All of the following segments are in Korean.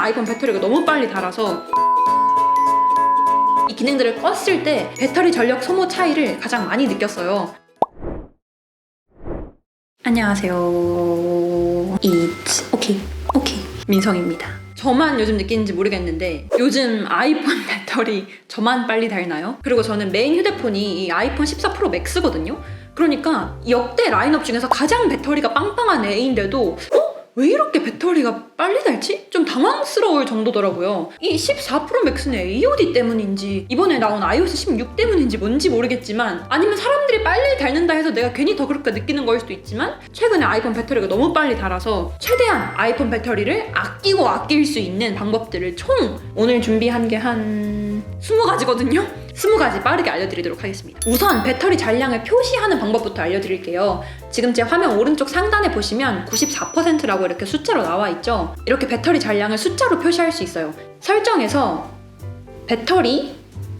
아이폰 배터리가 너무 빨리 닳아서 이 기능들을 껐을 때 배터리 전력 소모 차이를 가장 많이 느꼈어요. 안녕하세요. It's 오케이 민성입니다. 저만 요즘 느끼는지 모르겠는데 요즘 아이폰 배터리 저만 빨리 닳나요? 그리고 저는 메인 휴대폰이 이 아이폰 14 프로 맥스거든요. 그러니까 역대 라인업 중에서 가장 배터리가 빵빵한 애인데도 왜 이렇게 배터리가 빨리 닳지? 좀 당황스러울 정도더라고요. 이 14 프로 맥스는 AOD 때문인지 이번에 나온 iOS 16 때문인지 뭔지 모르겠지만, 아니면 사람들이 빨리 닳는다 해서 내가 괜히 더 그렇게 느끼는 거일 수도 있지만, 최근에 아이폰 배터리가 너무 빨리 닳아서 최대한 아이폰 배터리를 아끼고 아낄 수 있는 방법들을 총 오늘 준비한 게 한 20가지거든요? 20가지 빠르게 알려드리도록 하겠습니다. 우선 배터리 잔량을 표시하는 방법부터 알려드릴게요. 지금 제 화면 오른쪽 상단에 보시면 94%라고 이렇게 숫자로 나와 있죠? 이렇게 배터리 잔량을 숫자로 표시할 수 있어요. 설정에서 배터리,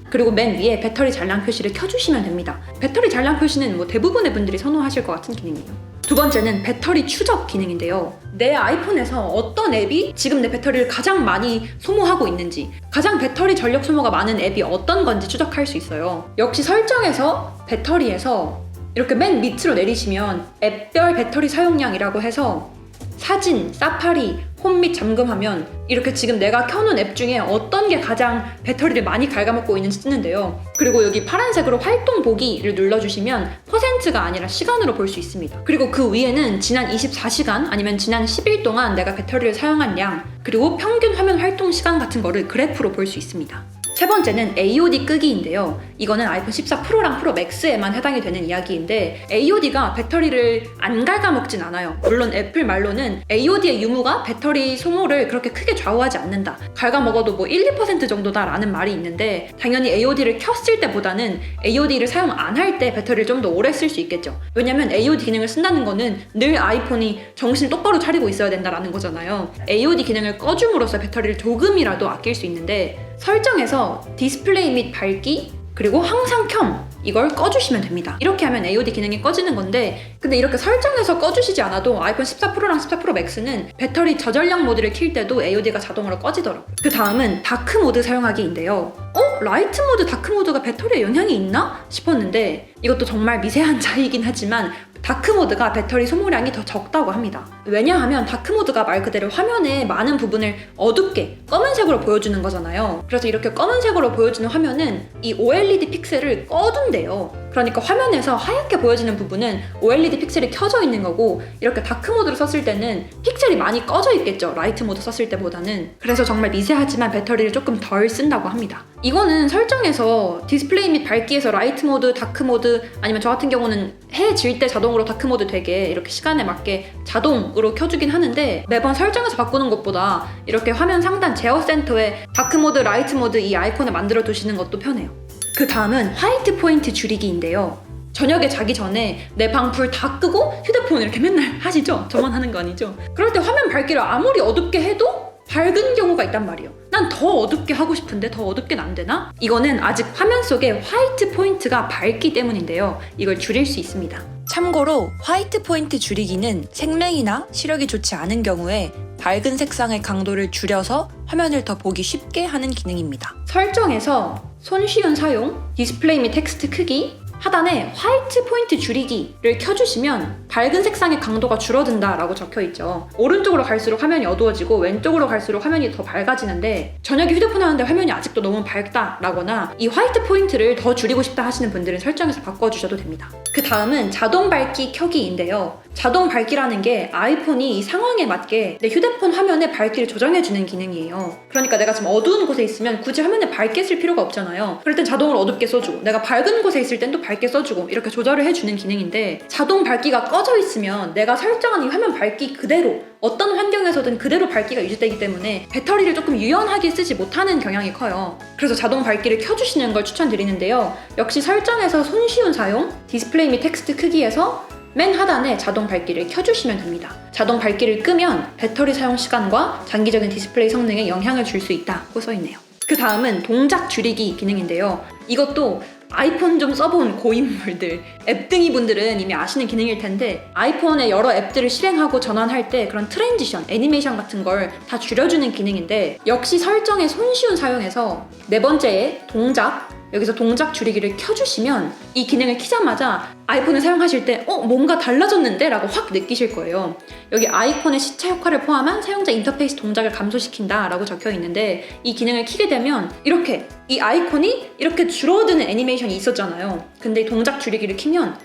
그리고 맨 위에 배터리 잔량 표시를 켜주시면 됩니다. 배터리 잔량 표시는 뭐 대부분의 분들이 선호하실 것 같은 기능이에요. 두 번째는 배터리 추적 기능인데요. 내 아이폰에서 어떤 앱이 지금 내 배터리를 가장 많이 소모하고 있는지, 가장 배터리 전력 소모가 많은 앱이 어떤 건지 추적할 수 있어요. 역시 설정에서 배터리에서 이렇게 맨 밑으로 내리시면 앱별 배터리 사용량이라고 해서 사진, 사파리, 홈 및 잠금하면 이렇게 지금 내가 켜놓은 앱 중에 어떤 게 가장 배터리를 많이 갉아먹고 있는지 뜨는데요. 그리고 여기 파란색으로 활동 보기를 눌러주시면 퍼센트가 아니라 시간으로 볼 수 있습니다. 그리고 그 위에는 지난 24시간 아니면 지난 10일 동안 내가 배터리를 사용한 양, 그리고 평균 화면 활동 시간 같은 거를 그래프로 볼 수 있습니다. 세 번째는 AOD 끄기인데요. 이거는 아이폰 14 프로랑 프로 맥스에만 해당이 되는 이야기인데, AOD가 배터리를 안 갉아먹진 않아요. 물론 애플 말로는 AOD의 유무가 배터리 소모를 그렇게 크게 좌우하지 않는다, 갉아먹어도 뭐 1, 2% 정도다 라는 말이 있는데, 당연히 AOD를 켰을 때보다는 AOD를 사용 안 할 때 배터리를 좀 더 오래 쓸 수 있겠죠. 왜냐면 AOD 기능을 쓴다는 거는 늘 아이폰이 정신 똑바로 차리고 있어야 된다라는 거잖아요. AOD 기능을 꺼줌으로써 배터리를 조금이라도 아낄 수 있는데, 설정에서 디스플레이 및 밝기, 그리고 항상 켬, 이걸 꺼주시면 됩니다. 이렇게 하면 AOD 기능이 꺼지는 건데, 근데 이렇게 설정해서 꺼주시지 않아도 아이폰 14 프로랑 14 프로 맥스는 배터리 저전력 모드를 킬 때도 AOD가 자동으로 꺼지더라고요. 그 다음은 다크 모드 사용하기인데요. 라이트 모드, 다크 모드가 배터리에 영향이 있나? 싶었는데 이것도 정말 미세한 차이긴 하지만 다크 모드가 배터리 소모량이 더 적다고 합니다. 왜냐하면 다크 모드가 말 그대로 화면의 많은 부분을 어둡게 검은색으로 보여주는 거잖아요. 그래서 이렇게 검은색으로 보여주는 화면은 이 OLED 픽셀을 꺼둔대요. 그러니까 화면에서 하얗게 보여지는 부분은 OLED 픽셀이 켜져 있는 거고, 이렇게 다크 모드를 썼을 때는 픽셀이 많이 꺼져 있겠죠, 라이트 모드 썼을 때보다는. 그래서 정말 미세하지만 배터리를 조금 덜 쓴다고 합니다. 이거는 설정에서 디스플레이 및 밝기에서 라이트 모드, 다크 모드, 아니면 저 같은 경우는 해 질 때 자동으로 다크 모드 되게 이렇게 시간에 맞게 자동으로 켜주긴 하는데, 매번 설정에서 바꾸는 것보다 이렇게 화면 상단 제어 센터에 다크 모드, 라이트 모드 이 아이콘을 만들어 두시는 것도 편해요. 그 다음은 화이트 포인트 줄이기인데요. 저녁에 자기 전에 내 방 불 다 끄고 휴대폰 이렇게 맨날 하시죠? 저만 하는 거 아니죠? 그럴 때 화면 밝기를 아무리 어둡게 해도 밝은 경우가 있단 말이에요. 난 더 어둡게 하고 싶은데 더 어둡게는 안 되나? 이거는 아직 화면 속에 화이트 포인트가 밝기 때문인데요. 이걸 줄일 수 있습니다. 참고로 화이트 포인트 줄이기는 생명이나 시력이 좋지 않은 경우에 밝은 색상의 강도를 줄여서 화면을 더 보기 쉽게 하는 기능입니다. 설정에서 손쉬운 사용, 디스플레이 및 텍스트 크기, 하단에 화이트 포인트 줄이기를 켜주시면 밝은 색상의 강도가 줄어든다 라고 적혀있죠. 오른쪽으로 갈수록 화면이 어두워지고 왼쪽으로 갈수록 화면이 더 밝아지는데, 저녁에 휴대폰 하는데 화면이 아직도 너무 밝다 라거나 이 화이트 포인트를 더 줄이고 싶다 하시는 분들은 설정에서 바꿔주셔도 됩니다. 그 다음은 자동 밝기 켜기인데요. 자동 밝기라는 게 아이폰이 이 상황에 맞게 내 휴대폰 화면의 밝기를 조정해주는 기능이에요. 그러니까 내가 지금 어두운 곳에 있으면 굳이 화면을 밝게 쓸 필요가 없잖아요. 그럴 땐 자동으로 어둡게 써주고, 내가 밝은 곳에 있을 땐 또 밝게 써주고, 이렇게 조절을 해주는 기능인데, 자동 밝기가 꺼져 있으면 내가 설정한 이 화면 밝기 그대로 어떤 환경에서든 그대로 밝기가 유지되기 때문에 배터리를 조금 유연하게 쓰지 못하는 경향이 커요. 그래서 자동 밝기를 켜주시는 걸 추천드리는데요. 역시 설정에서 손쉬운 사용, 디스플레이 및 텍스트 크기에서 맨 하단에 자동 밝기를 켜주시면 됩니다. 자동 밝기를 끄면 배터리 사용 시간과 장기적인 디스플레이 성능에 영향을 줄 수 있다고 써있네요. 그 다음은 동작 줄이기 기능인데요. 이것도 아이폰 좀 써본 고인물들, 앱등이 분들은 이미 아시는 기능일 텐데 아이폰에 여러 앱들을 실행하고 전환할 때 그런 트랜지션, 애니메이션 같은 걸 다 줄여주는 기능인데 역시 설정의 손쉬운 사용에서 네 번째에 동작, 여기서 동작 줄이기를 켜주시면 이 기능을 키자마자 아이폰을 사용하실 때 뭔가 달라졌는데? 라고 확 느끼실 거예요. 여기 아이콘의 시차 효과를 포함한 사용자 인터페이스 동작을 감소시킨다 라고 적혀 있는데 이 기능을 키게 되면 이렇게 이 아이콘이 이렇게 줄어드는 애니메이션이 있었잖아요. 근데 이 동작 줄이기를 키면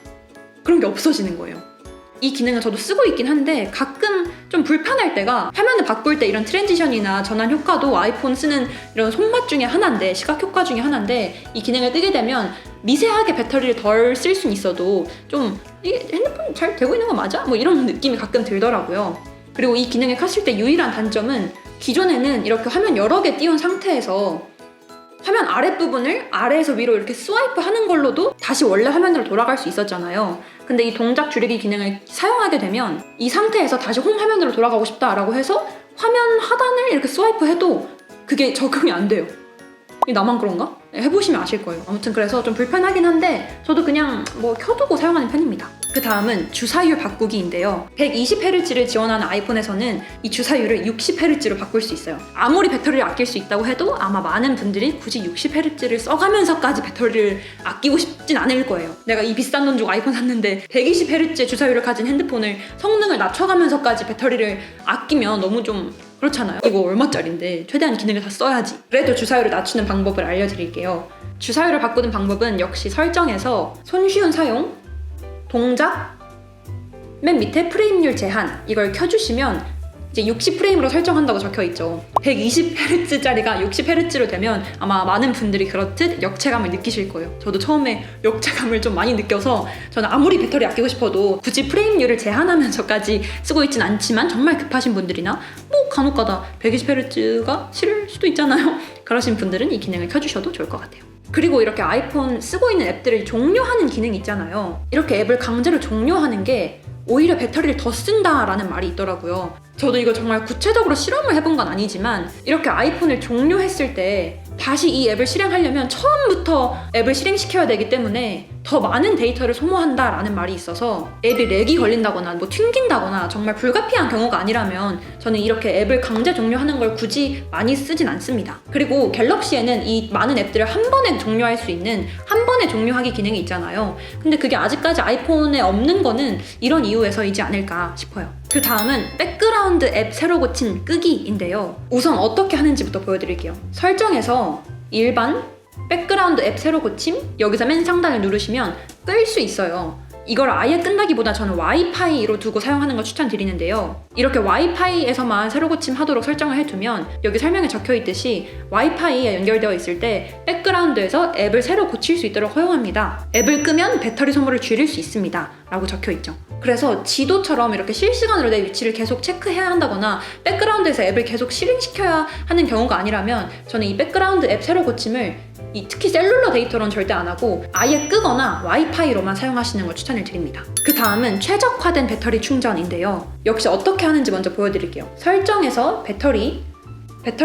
그런 게 없어지는 거예요. 이 기능은 저도 쓰고 있긴 한데 가끔 좀 불편할 때가 화면을 바꿀 때 이런 트랜지션이나 전환 효과도 아이폰 쓰는 이런 손맛 중에 하나인데 시각 효과 중에 하나인데 이 기능을 끄게 되면 미세하게 배터리를 덜 쓸 수는 있어도 좀 이게 핸드폰 잘 되고 있는 거 맞아? 뭐 이런 느낌이 가끔 들더라고요. 그리고 이 기능을 켰을 때 유일한 단점은 기존에는 이렇게 화면 여러 개 띄운 상태에서 화면 아랫부분을 아래에서 위로 이렇게 스와이프 하는 걸로도 다시 원래 화면으로 돌아갈 수 있었잖아요. 근데 이 동작 줄이기 기능을 사용하게 되면 이 상태에서 다시 홈 화면으로 돌아가고 싶다라고 해서 화면 하단을 이렇게 스와이프 해도 그게 적용이 안 돼요. 이 나만 그런가? 해보시면 아실 거예요. 아무튼 그래서 좀 불편하긴 한데 저도 그냥 뭐 켜두고 사용하는 편입니다. 그 다음은 주사율 바꾸기인데요. 120Hz를 지원하는 아이폰에서는 이 주사율을 60Hz로 바꿀 수 있어요. 아무리 배터리를 아낄 수 있다고 해도 아마 많은 분들이 굳이 60Hz를 써가면서까지 배터리를 아끼고 싶진 않을 거예요. 내가 이 비싼 돈 주고 아이폰 샀는데 120Hz의 주사율을 가진 핸드폰을 성능을 낮춰가면서까지 배터리를 아끼면 너무 좀 그렇잖아요. 이거 얼마짜린데 최대한 기능을 다 써야지. 그래도 주사율을 낮추는 방법을 알려드릴게요. 주사율을 바꾸는 방법은 역시 설정에서 손쉬운 사용, 동작, 맨 밑에 프레임률 제한 이걸 켜주시면 이제 60프레임으로 설정한다고 적혀있죠. 120Hz짜리가 60Hz로 되면 아마 많은 분들이 그렇듯 역체감을 느끼실 거예요. 저도 처음에 역체감을 좀 많이 느껴서 저는 아무리 배터리 아끼고 싶어도 굳이 프레임률을 제한하면서까지 쓰고 있진 않지만 정말 급하신 분들이나 뭐 간혹가다 120Hz가 싫을 수도 있잖아요. 그러신 분들은 이 기능을 켜주셔도 좋을 것 같아요. 그리고 이렇게 아이폰 쓰고 있는 앱들을 종료하는 기능이 있잖아요. 이렇게 앱을 강제로 종료하는 게 오히려 배터리를 더 쓴다라는 말이 있더라고요. 저도 이거 정말 구체적으로 실험을 해본 건 아니지만 이렇게 아이폰을 종료했을 때 다시 이 앱을 실행하려면 처음부터 앱을 실행시켜야 되기 때문에 더 많은 데이터를 소모한다라는 말이 있어서 앱이 렉이 걸린다거나 뭐 튕긴다거나 정말 불가피한 경우가 아니라면 저는 이렇게 앱을 강제 종료하는 걸 굳이 많이 쓰진 않습니다. 그리고 갤럭시에는 이 많은 앱들을 한 번에 종료할 수 있는 한 번에 종료하기 기능이 있잖아요. 근데 그게 아직까지 아이폰에 없는 거는 이런 이유에서이지 않을까 싶어요. 그 다음은 백그라운드 앱 새로 고친 끄기인데요. 우선 어떻게 하는지부터 보여드릴게요. 설정에서 일반 백그라운드 앱 새로 고침 여기서 맨 상단을 누르시면 끌 수 있어요. 이걸 아예 끈다기보다 저는 와이파이로 두고 사용하는 걸 추천드리는데요. 이렇게 와이파이에서만 새로 고침하도록 설정을 해두면 여기 설명에 적혀있듯이 와이파이에 연결되어 있을 때 백그라운드에서 앱을 새로 고칠 수 있도록 허용합니다. 앱을 끄면 배터리 소모를 줄일 수 있습니다 라고 적혀있죠. 그래서 지도처럼 이렇게 실시간으로 내 위치를 계속 체크해야 한다거나 백그라운드에서 앱을 계속 실행시켜야 하는 경우가 아니라면 저는 이 백그라운드 앱 새로 고침을 특히 셀룰러 데이터로는 절대 안 하고 아예 끄거나 와이파이로만 사용하시는 걸 추천을 드립니다. 그 다음은 최적화된 배터리 충전인데요. 역시 어떻게 하는지 먼저 보여드릴게요. 설정에서 배터리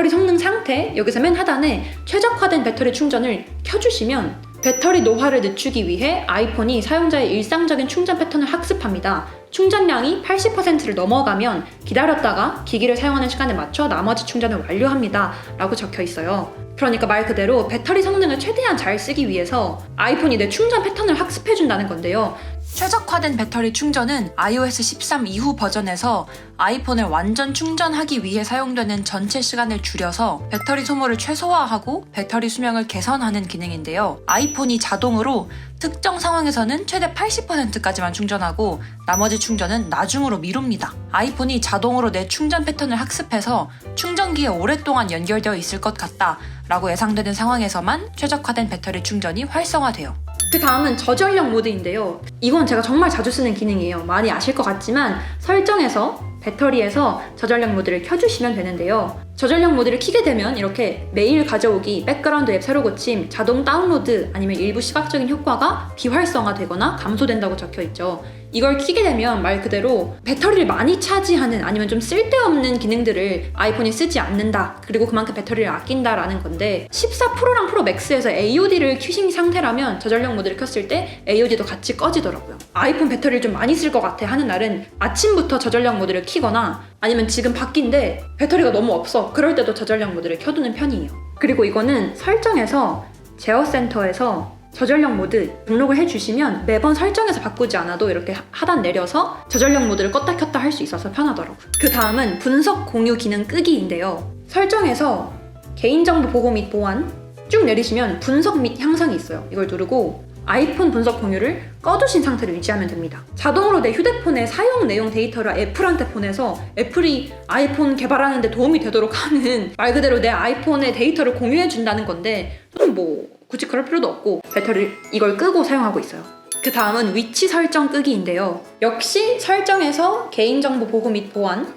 성능 상태 여기서 맨 하단에 최적화된 배터리 충전을 켜주시면 배터리 노화를 늦추기 위해 아이폰이 사용자의 일상적인 충전 패턴을 학습합니다. 충전량이 80%를 넘어가면 기다렸다가 기기를 사용하는 시간에 맞춰 나머지 충전을 완료합니다 라고 적혀 있어요. 그러니까 말 그대로 배터리 성능을 최대한 잘 쓰기 위해서 아이폰이 내 충전 패턴을 학습해준다는 건데요. 최적화된 배터리 충전은 iOS 13 이후 버전에서 아이폰을 완전 충전하기 위해 사용되는 전체 시간을 줄여서 배터리 소모를 최소화하고 배터리 수명을 개선하는 기능인데요. 아이폰이 자동으로 특정 상황에서는 최대 80%까지만 충전하고 나머지 충전은 나중으로 미룹니다. 아이폰이 자동으로 내 충전 패턴을 학습해서 충전기에 오랫동안 연결되어 있을 것 같다 라고 예상되는 상황에서만 최적화된 배터리 충전이 활성화돼요. 그 다음은 저전력 모드인데요. 이건 제가 정말 자주 쓰는 기능이에요. 많이 아실 것 같지만 설정에서 배터리에서 저전력 모드를 켜주시면 되는데요. 저전력 모드를 켜게 되면 이렇게 메일 가져오기, 백그라운드 앱 새로 고침, 자동 다운로드 아니면 일부 시각적인 효과가 비활성화되거나 감소된다고 적혀있죠. 이걸 켜게 되면 말 그대로 배터리를 많이 차지하는 아니면 좀 쓸데없는 기능들을 아이폰이 쓰지 않는다. 그리고 그만큼 배터리를 아낀다라는 건데 14 프로랑 프로 맥스에서 AOD를 켜신 상태라면 저전력 모드를 켰을 때 AOD도 같이 꺼지더라고요. 아이폰 배터리를 좀 많이 쓸 것 같아 하는 날은 아침부터 저전력 모드를 켜거나 아니면 지금 밖인데 배터리가 너무 없어. 그럴 때도 저전력 모드를 켜두는 편이에요. 그리고 이거는 설정에서 제어센터에서 저전력 모드 등록을 해주시면 매번 설정에서 바꾸지 않아도 이렇게 하단 내려서 저전력 모드를 껐다 켰다 할 수 있어서 편하더라고요. 그 다음은 분석 공유 기능 끄기인데요. 설정에서 개인정보 보호 및 보안 쭉 내리시면 분석 및 향상이 있어요. 이걸 누르고 아이폰 분석 공유를 꺼두신 상태로 유지하면 됩니다. 자동으로 내 휴대폰의 사용 내용 데이터를 애플한테 보내서 애플이 아이폰 개발하는 데 도움이 되도록 하는 말 그대로 내 아이폰의 데이터를 공유해 준다는 건데 뭐 굳이 그럴 필요도 없고 배터리를 이걸 끄고 사용하고 있어요. 그 다음은 위치 설정 끄기인데요. 역시 설정에서 개인정보 보호 및 보안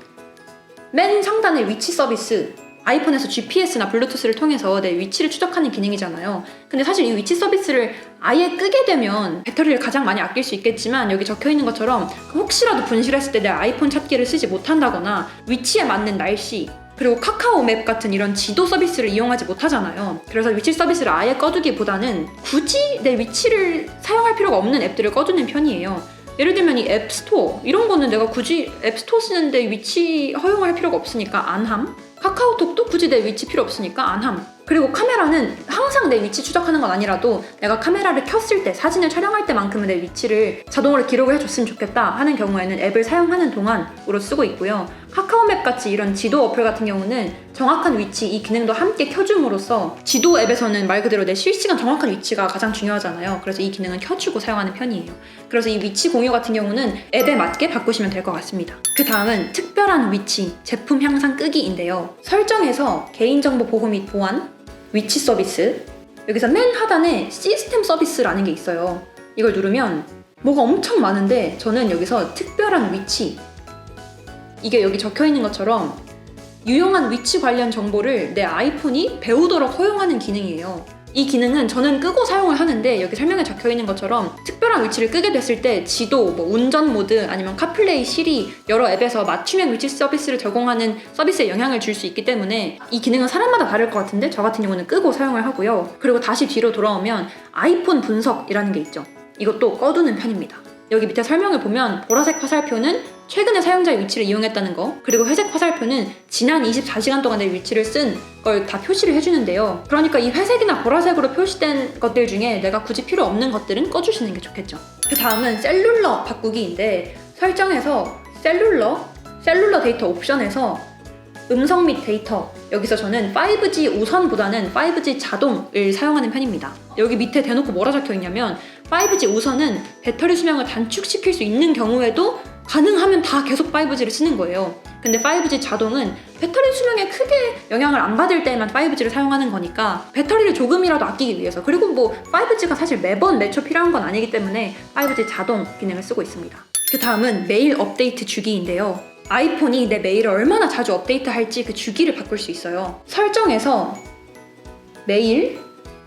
맨 상단의 위치 서비스 아이폰에서 GPS나 블루투스를 통해서 내 위치를 추적하는 기능이잖아요. 근데 사실 이 위치 서비스를 아예 끄게 되면 배터리를 가장 많이 아낄 수 있겠지만 여기 적혀있는 것처럼 혹시라도 분실했을 때 내 아이폰 찾기를 쓰지 못한다거나 위치에 맞는 날씨 그리고 카카오 맵 같은 이런 지도 서비스를 이용하지 못하잖아요. 그래서 위치 서비스를 아예 꺼두기보다는 굳이 내 위치를 사용할 필요가 없는 앱들을 꺼두는 편이에요. 예를 들면 이 앱스토어 이런 거는 내가 굳이 앱스토어 쓰는데 위치 허용할 필요가 없으니까 안 함. 카카오톡도 굳이 내 위치 필요 없으니까 안 함. 그리고 카메라는 항상 내 위치 추적하는 건 아니라도 내가 카메라를 켰을 때 사진을 촬영할 때만큼은 내 위치를 자동으로 기록을 해줬으면 좋겠다 하는 경우에는 앱을 사용하는 동안으로 쓰고 있고요. 카카오맵 같이 이런 지도 어플 같은 경우는 정확한 위치 이 기능도 함께 켜줌으로써 지도 앱에서는 말 그대로 내 실시간 정확한 위치가 가장 중요하잖아요. 그래서 이 기능은 켜주고 사용하는 편이에요. 그래서 이 위치 공유 같은 경우는 앱에 맞게 바꾸시면 될 것 같습니다. 그 다음은 특별한 위치, 제품 향상 끄기인데요. 설정에서 개인정보 보호 및 보안 위치 서비스 여기서 맨 하단에 시스템 서비스라는 게 있어요. 이걸 누르면 뭐가 엄청 많은데 저는 여기서 특별한 위치 이게 여기 적혀있는 것처럼 유용한 위치 관련 정보를 내 아이폰이 배우도록 허용하는 기능이에요. 이 기능은 저는 끄고 사용을 하는데 여기 설명에 적혀있는 것처럼 특별한 위치를 끄게 됐을 때 지도, 운전 모드 아니면 카플레이, 시리 여러 앱에서 맞춤형 위치 서비스를 제공하는 서비스에 영향을 줄 수 있기 때문에 이 기능은 사람마다 다를 것 같은데 저 같은 경우는 끄고 사용을 하고요. 그리고 다시 뒤로 돌아오면 아이폰 분석이라는 게 있죠. 이것도 꺼두는 편입니다. 여기 밑에 설명을 보면 보라색 화살표는 최근에 사용자의 위치를 이용했다는 거 그리고 회색 화살표는 지난 24시간 동안 내 위치를 쓴 걸 다 표시를 해주는데요. 그러니까 이 회색이나 보라색으로 표시된 것들 중에 내가 굳이 필요 없는 것들은 꺼주시는 게 좋겠죠. 그 다음은 셀룰러 바꾸기인데 설정에서 셀룰러 데이터 옵션에서 음성 및 데이터 여기서 저는 5G 우선보다는 5G 자동을 사용하는 편입니다. 여기 밑에 대놓고 뭐라 적혀있냐면 5G 우선은 배터리 수명을 단축시킬 수 있는 경우에도 가능하면 다 계속 5G를 쓰는 거예요. 근데 5G 자동은 배터리 수명에 크게 영향을 안 받을 때만 5G를 사용하는 거니까 배터리를 조금이라도 아끼기 위해서 그리고 5G가 사실 매번 매초 필요한 건 아니기 때문에 5G 자동 기능을 쓰고 있습니다. 그 다음은 메일 업데이트 주기인데요. 아이폰이 내 메일을 얼마나 자주 업데이트할지 그 주기를 바꿀 수 있어요. 설정에서 메일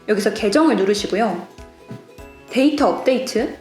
여기서 계정을 누르시고요. 데이터 업데이트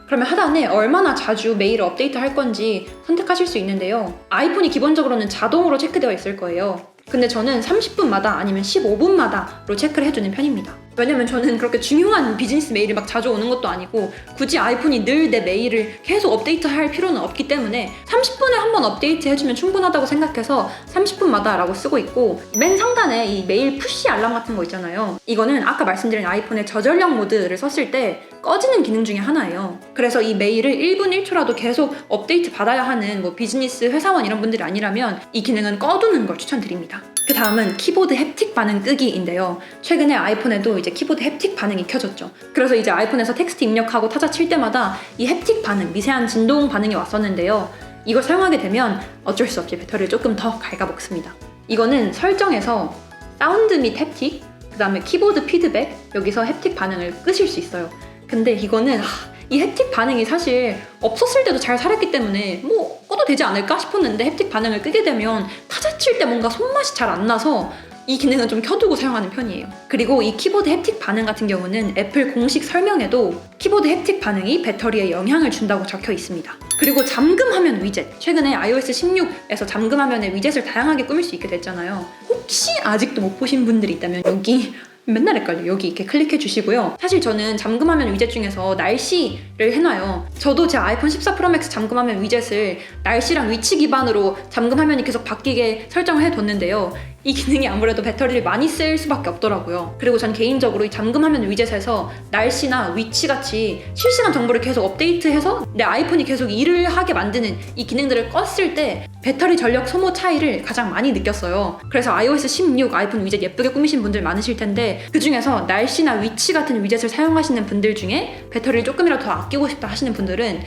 그러면 하단에 얼마나 자주 메일을 업데이트 할 건지 선택하실 수 있는데요. 아이폰이 기본적으로는 자동으로 체크되어 있을 거예요. 근데 저는 30분마다 아니면 15분마다로 체크를 해주는 편입니다. 왜냐면 저는 그렇게 중요한 비즈니스 메일이 막 자주 오는 것도 아니고 굳이 아이폰이 늘 내 메일을 계속 업데이트할 필요는 없기 때문에 30분에 한 번 업데이트 해주면 충분하다고 생각해서 30분마다 라고 쓰고 있고 맨 상단에 이 메일 푸시 알람 같은 거 있잖아요. 이거는 아까 말씀드린 아이폰의 저전력 모드를 썼을 때 꺼지는 기능 중에 하나예요. 그래서 이 메일을 1분 1초라도 계속 업데이트 받아야 하는 비즈니스 회사원 이런 분들이 아니라면 이 기능은 꺼두는 걸 추천드립니다. 그 다음은 키보드 햅틱 반응 끄기인데요. 최근에 아이폰에도 이제 키보드 햅틱 반응이 켜졌죠. 그래서 이제 아이폰에서 텍스트 입력하고 타자 칠 때마다 이 햅틱 반응, 미세한 진동 반응이 왔었는데요. 이걸 사용하게 되면 어쩔 수 없이 배터리를 조금 더 갉아먹습니다. 이거는 설정에서 사운드 및 햅틱, 그 다음에 키보드 피드백, 여기서 햅틱 반응을 끄실 수 있어요. 근데 이거는 이 햅틱 반응이 사실 없었을 때도 잘 살았기 때문에 뭐 꺼도 되지 않을까 싶었는데 햅틱 반응을 끄게 되면 타자 칠 때 뭔가 손맛이 잘 안 나서 이 기능은 좀 켜두고 사용하는 편이에요. 그리고 이 키보드 햅틱 반응 같은 경우는 애플 공식 설명에도 키보드 햅틱 반응이 배터리에 영향을 준다고 적혀 있습니다. 그리고 잠금화면 위젯, 최근에 iOS 16에서 잠금화면의 위젯을 다양하게 꾸밀 수 있게 됐잖아요. 혹시 아직도 못 보신 분들이 있다면 여기 맨날 헷갈려. 여기 이렇게 클릭해 주시고요. 사실 저는 잠금화면 위젯 중에서 날씨를 해놔요. 저도 제 아이폰 14 프로 맥스 잠금화면 위젯을 날씨랑 위치 기반으로 잠금화면이 계속 바뀌게 설정을 해뒀는데요. 이 기능이 아무래도 배터리를 많이 쓸 수밖에 없더라고요. 그리고 전 개인적으로 이 잠금화면 위젯에서 날씨나 위치같이 실시간 정보를 계속 업데이트해서 내 아이폰이 계속 일을 하게 만드는 이 기능들을 껐을 때 배터리 전력 소모 차이를 가장 많이 느꼈어요. 그래서 iOS 16 아이폰 위젯 예쁘게 꾸미신 분들 많으실 텐데 그 중에서 날씨나 위치 같은 위젯을 사용하시는 분들 중에 배터리를 조금이라도 더 아끼고 싶다 하시는 분들은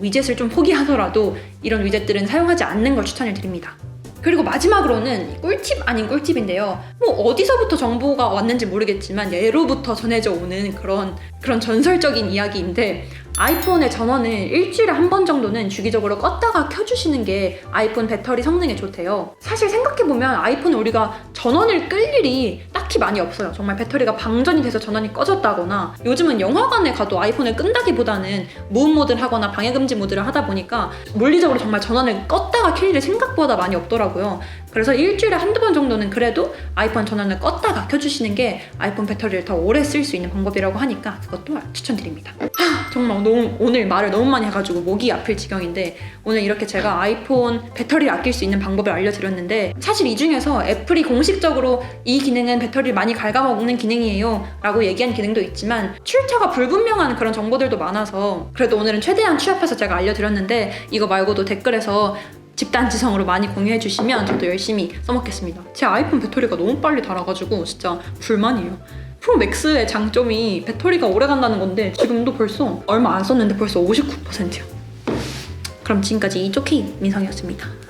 위젯을 좀 포기하더라도 이런 위젯들은 사용하지 않는 걸 추천을 드립니다. 그리고 마지막으로는 꿀팁 아닌 꿀팁인데요. 뭐 어디서부터 정보가 왔는지 모르겠지만 예로부터 전해져 오는 그런 전설적인 이야기인데 아이폰의 전원을 일주일에 한 번 정도는 주기적으로 껐다가 켜주시는 게 아이폰 배터리 성능에 좋대요. 사실 생각해보면 아이폰에 우리가 전원을 끌 일이 딱히 많이 없어요. 정말 배터리가 방전이 돼서 전원이 꺼졌다거나 요즘은 영화관에 가도 아이폰을 끈다기보다는 무음 모드를 하거나 방해금지 모드를 하다 보니까 물리적으로 정말 전원을 껐다가 켤 일이 생각보다 많이 없더라고요. 그래서 일주일에 한두 번 정도는 그래도 아이폰 전원을 껐다가 켜주시는 게 아이폰 배터리를 더 오래 쓸 수 있는 방법이라고 하니까 그것도 추천드립니다. 정말 오늘 말을 너무 많이 해가지고 목이 아플 지경인데 오늘 이렇게 제가 아이폰 배터리를 아낄 수 있는 방법을 알려드렸는데 사실 이 중에서 애플이 공식적으로 이 기능은 배터리를 많이 갉아먹는 기능이에요 라고 얘기한 기능도 있지만 출처가 불분명한 그런 정보들도 많아서 그래도 오늘은 최대한 취합해서 제가 알려드렸는데 이거 말고도 댓글에서 집단지성으로 많이 공유해주시면 저도 열심히 써먹겠습니다. 제 아이폰 배터리가 너무 빨리 닳아가지고 진짜 불만이에요. 프로 맥스의 장점이 배터리가 오래 간다는 건데 지금도 벌써 얼마 안 썼는데 벌써 59%야. 그럼 지금까지 이쪽키 민성이었습니다.